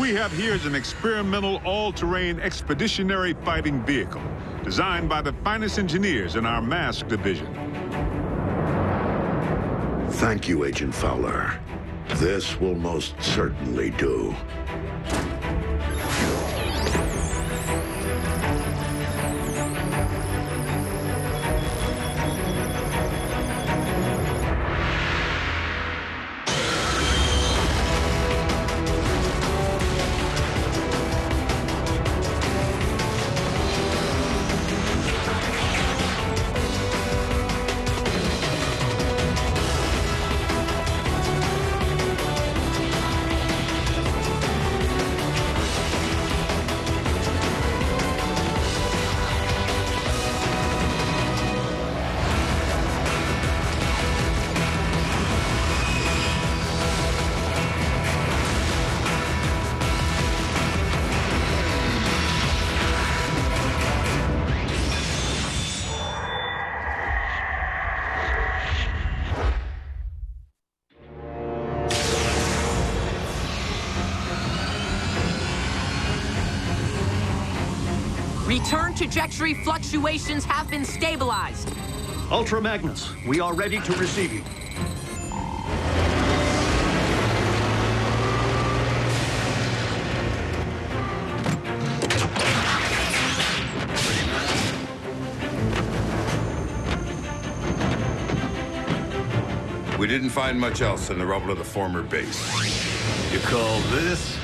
we have here is an experimental all-terrain expeditionary fighting vehicle designed by the finest engineers in our mask division. Thank you, Agent Fowler. This will most certainly do. Return trajectory fluctuations have been stabilized. Ultra Magnus, we are ready to receive you. We didn't find much else in the rubble of the former base. You call this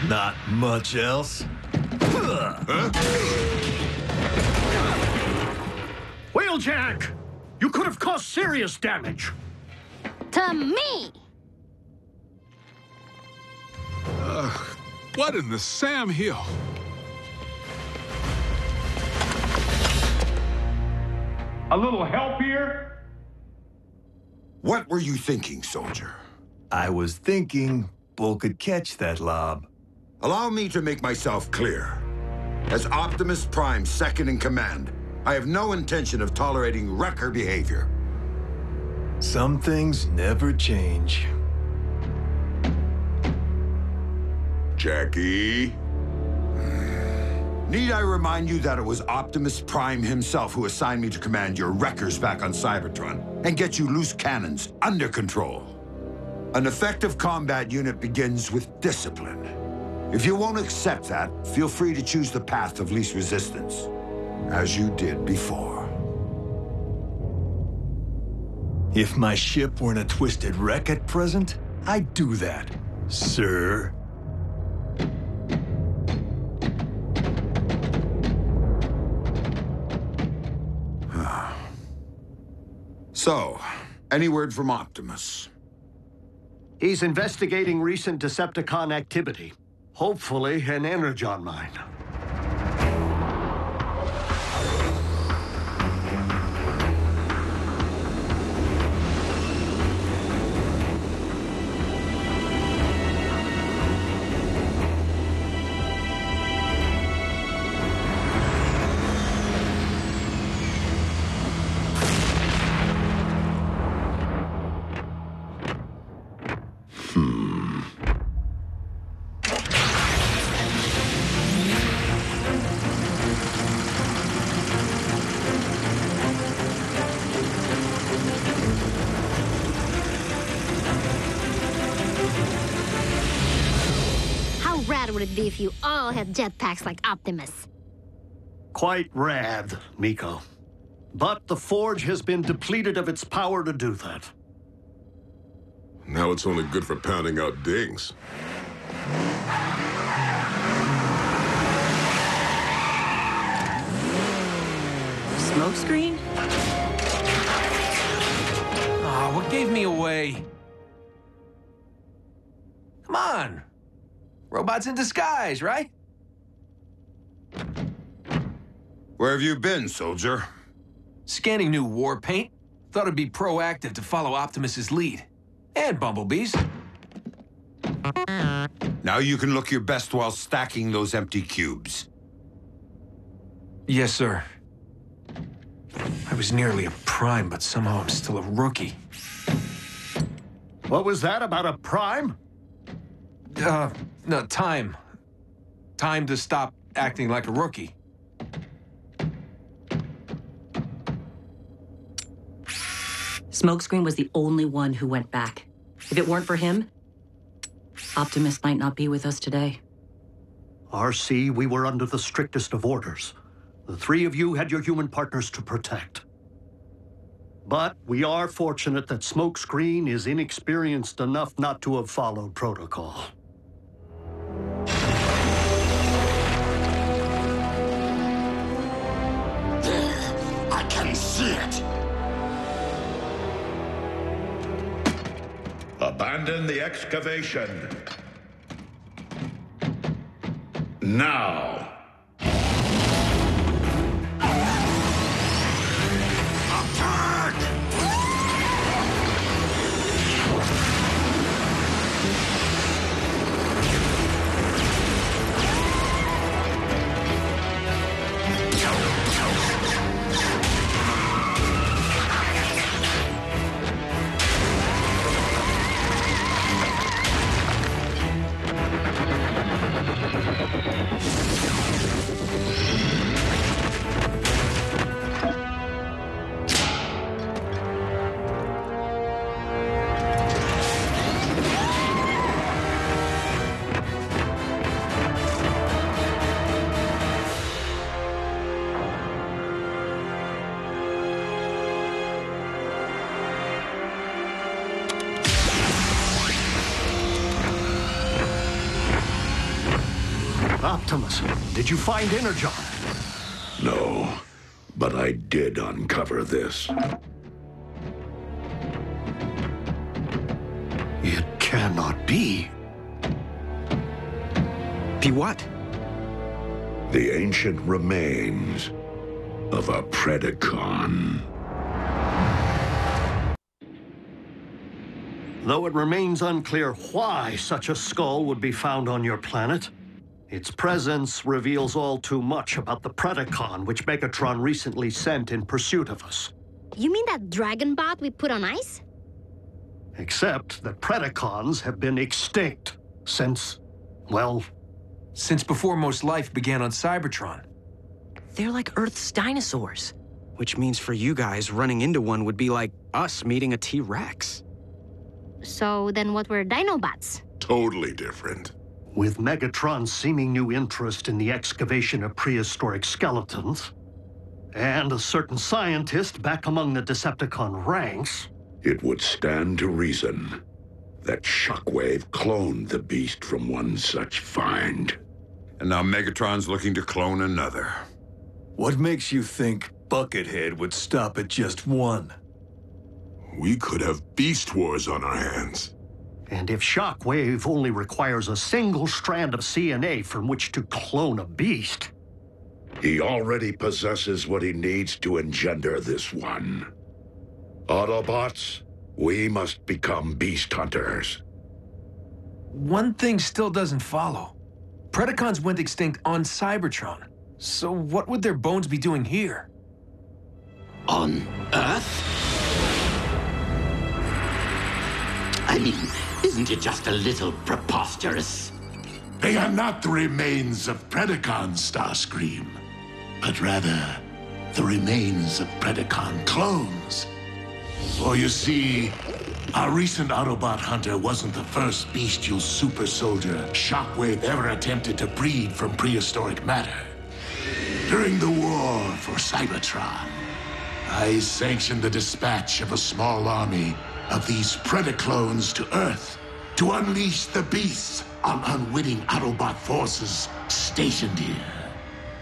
not much else? Huh? Wheeljack! You could have caused serious damage. To me! What in the Sam Hill? A little help here? What were you thinking, soldier? I was thinking Bull could catch that lob. Allow me to make myself clear. As Optimus Prime's second in command, I have no intention of tolerating wrecker behavior. Some things never change. Jackie? Need I remind you that it was Optimus Prime himself who assigned me to command your wreckers back on Cybertron and get you loose cannons under control? An effective combat unit begins with discipline. If you won't accept that, feel free to choose the path of least resistance, as you did before. If my ship weren't a twisted wreck at present, I'd do that, sir. So, any word from Optimus? He's investigating recent Decepticon activity. Hopefully, an Energon mine. Would it be if you all had jetpacks like Optimus? Quite rad, Miko. But the Forge has been depleted of its power to do that. Now it's only good for pounding out dings. Smokescreen? Aw, what gave me away? Come on. Robots in disguise, right? Where have you been, soldier? Scanning new war paint. Thought it'd be proactive to follow Optimus's lead. And Bumblebee's. Now you can look your best while stacking those empty cubes. Yes, sir. I was nearly a prime, but somehow I'm still a rookie. What was that about a prime? No, time. Time to stop acting like a rookie. Smokescreen was the only one who went back. If it weren't for him, Optimus might not be with us today. RC, we were under the strictest of orders. The three of you had your human partners to protect. But we are fortunate that Smokescreen is inexperienced enough not to have followed protocol. There, I can see it. Abandon the excavation. Now. Optimus, did you find Energon? No, but I did uncover this. It cannot be. Be what? The ancient remains of a Predacon. Though it remains unclear why such a skull would be found on your planet, its presence reveals all too much about the Predacon which Megatron recently sent in pursuit of us. You mean that dragon bot we put on ice? Except that Predacons have been extinct since, well... Since before most life began on Cybertron. They're like Earth's dinosaurs. Which means for you guys, running into one would be like us meeting a T-Rex. So then what were Dinobots? Totally different. With Megatron's seeming new interest in the excavation of prehistoric skeletons, and a certain scientist back among the Decepticon ranks, it would stand to reason that Shockwave cloned the beast from one such find. And now Megatron's looking to clone another. What makes you think Buckethead would stop at just one? We could have Beast Wars on our hands. And if Shockwave only requires a single strand of CNA from which to clone a beast... He already possesses what he needs to engender this one. Autobots, we must become beast hunters. One thing still doesn't follow. Predacons went extinct on Cybertron. So what would their bones be doing here? On Earth? I mean, isn't it just a little preposterous? They are not the remains of Predacon, Starscream, but rather the remains of Predacon clones. For you see, our recent Autobot hunter wasn't the first bestial super soldier Shockwave ever attempted to breed from prehistoric matter. During the war for Cybertron, I sanctioned the dispatch of a small army of these Predaclones to Earth to unleash the beasts on unwitting Autobot forces stationed here.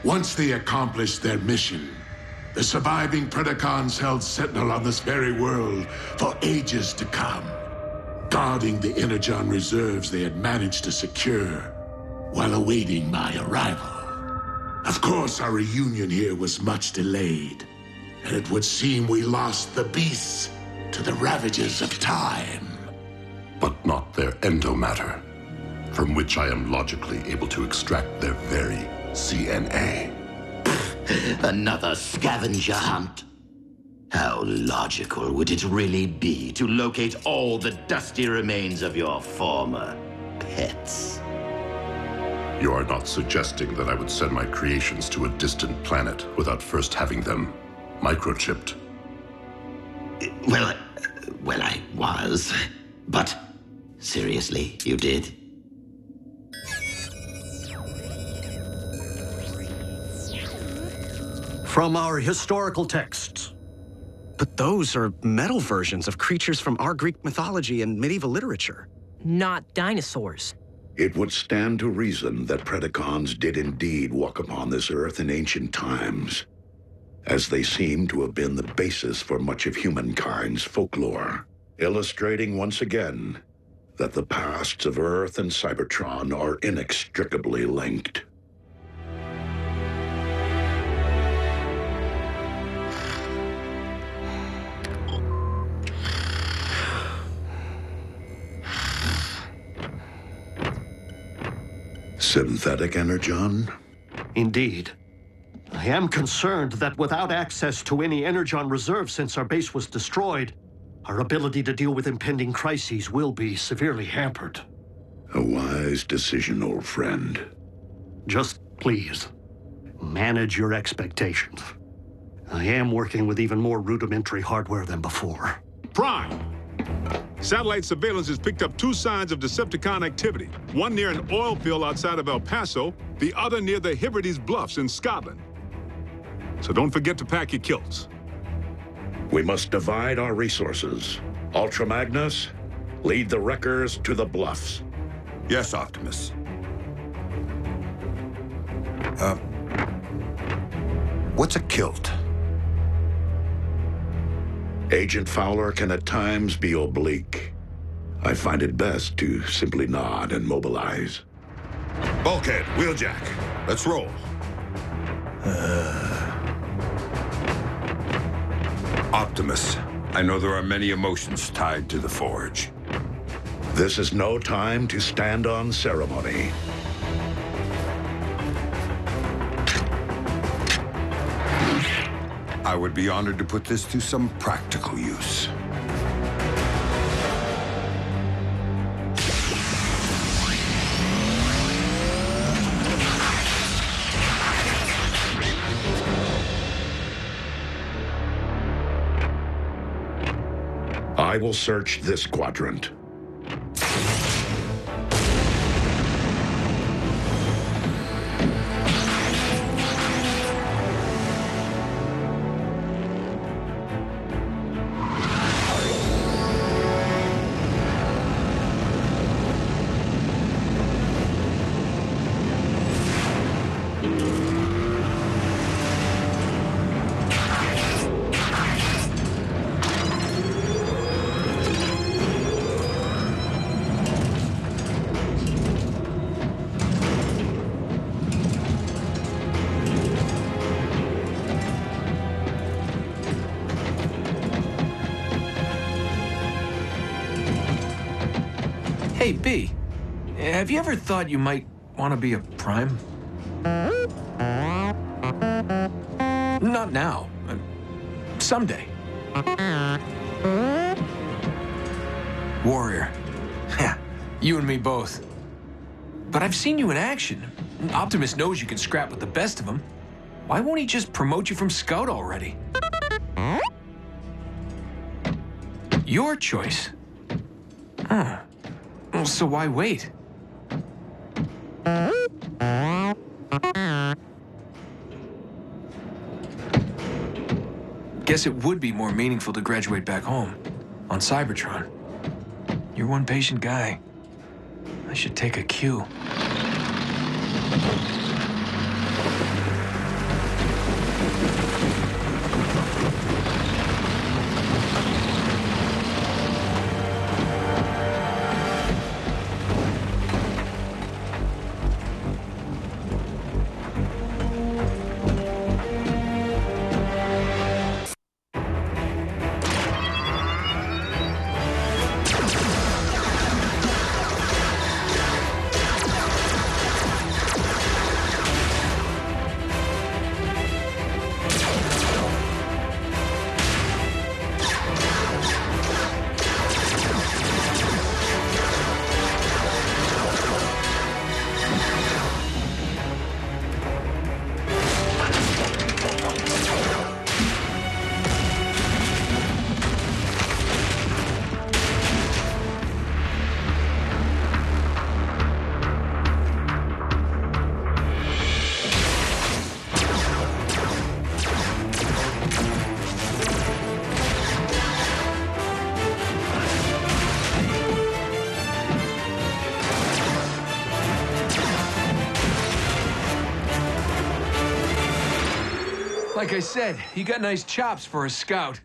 Once they accomplished their mission, the surviving Predacons held sentinel on this very world for ages to come, guarding the Energon reserves they had managed to secure while awaiting my arrival. Of course, our reunion here was much delayed, and it would seem we lost the beasts to the ravages of time. But not their endomatter, from which I am logically able to extract their very CNA. Another scavenger hunt? How logical would it really be to locate all the dusty remains of your former pets. You are not suggesting that I would send my creations to a distant planet without first having them microchipped? Well, I was. But seriously, you did? From our historical texts. But those are metal versions of creatures from our Greek mythology and medieval literature. Not dinosaurs. It would stand to reason that Predacons did indeed walk upon this earth in ancient times, as they seem to have been the basis for much of humankind's folklore, illustrating once again that the pasts of Earth and Cybertron are inextricably linked. Synthetic energon? Indeed. I am concerned that without access to any energon reserve since our base was destroyed, our ability to deal with impending crises will be severely hampered. A wise decision, old friend. Just please, manage your expectations. I am working with even more rudimentary hardware than before. Prime! Satellite surveillance has picked up 2 signs of Decepticon activity. One near an oil field outside of El Paso, the other near the Hebrides Bluffs in Scotland. So don't forget to pack your kilts. We must divide our resources. Ultra Magnus, lead the wreckers to the bluffs. Yes, Optimus. What's a kilt? Agent Fowler can at times be oblique. I find it best to simply nod and mobilize. Bulkhead, Wheeljack, let's roll. Optimus, I know there are many emotions tied to the Forge. This is no time to stand on ceremony. I would be honored to put this to some practical use. I will search this quadrant. Hey, B, have you ever thought you might want to be a Prime? Not now. Someday. Warrior. Yeah, you and me both. But I've seen you in action. Optimus knows you can scrap with the best of them. Why won't he just promote you from Scout already? Your choice. Huh. Well, so why wait? Guess it would be more meaningful to graduate back home, on Cybertron. You're one patient guy. I should take a cue. Like I said, you got nice chops for a scout.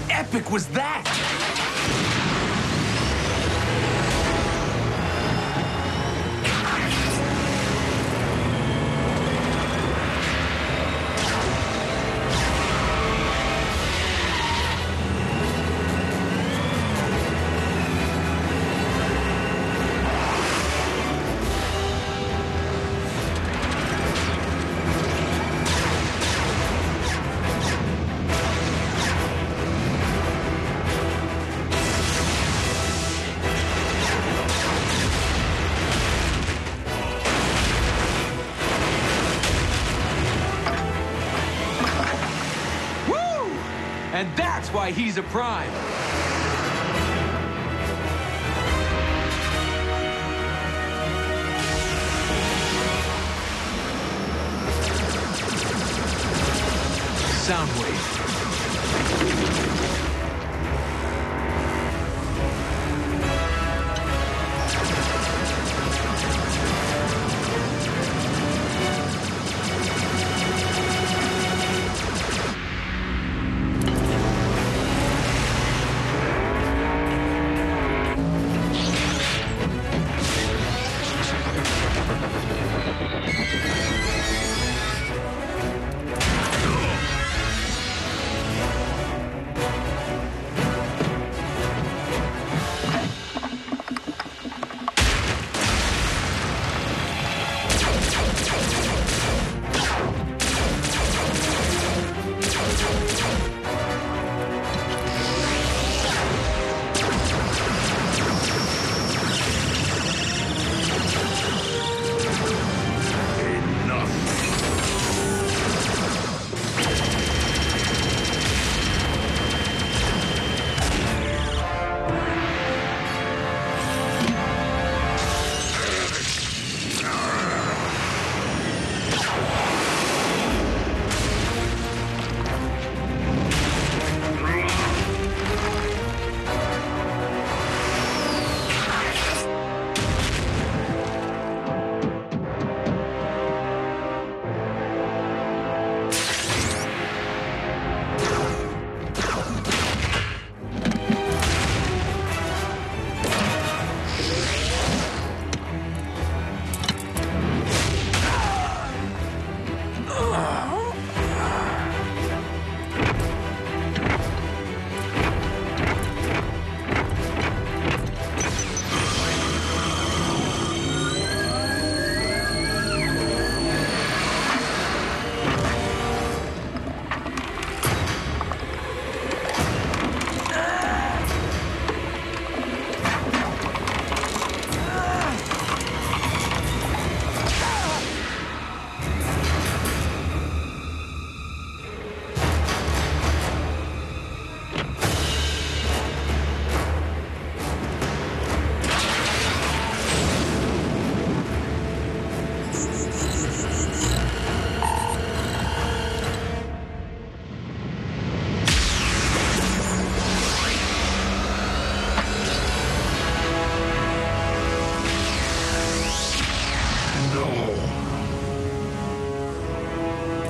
Epic was that? And that's why he's a prime. Soundwave.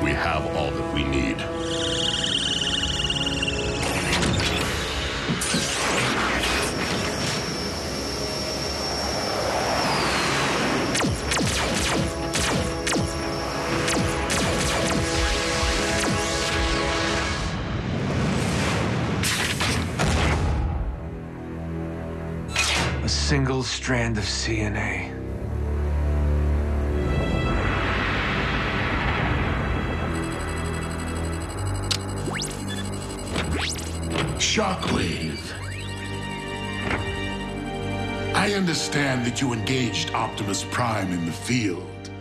We have all that we need. A single strand of CNA. Shockwave. I understand that you engaged Optimus Prime in the field.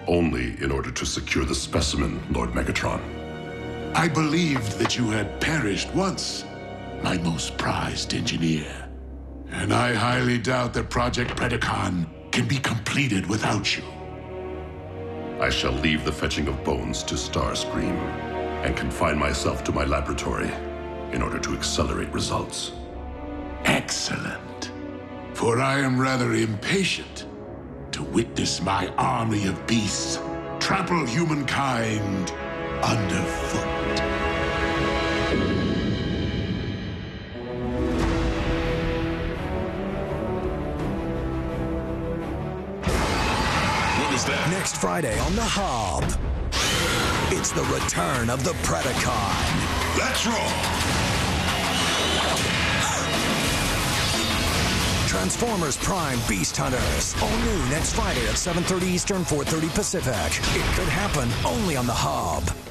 Only in order to secure the specimen, Lord Megatron. I believed that you had perished once, my most prized engineer. And I highly doubt that Project Predacon can be completed without you. I shall leave the fetching of bones to Starscream and confine myself to my laboratory in order to accelerate results. Excellent. For I am rather impatient to witness my army of beasts trample humankind underfoot. Next Friday on The Hub, it's the return of the Predacon. Let's roll! Transformers Prime Beast Hunters. All new next Friday at 7:30 Eastern, 4:30 Pacific. It could happen only on The Hub.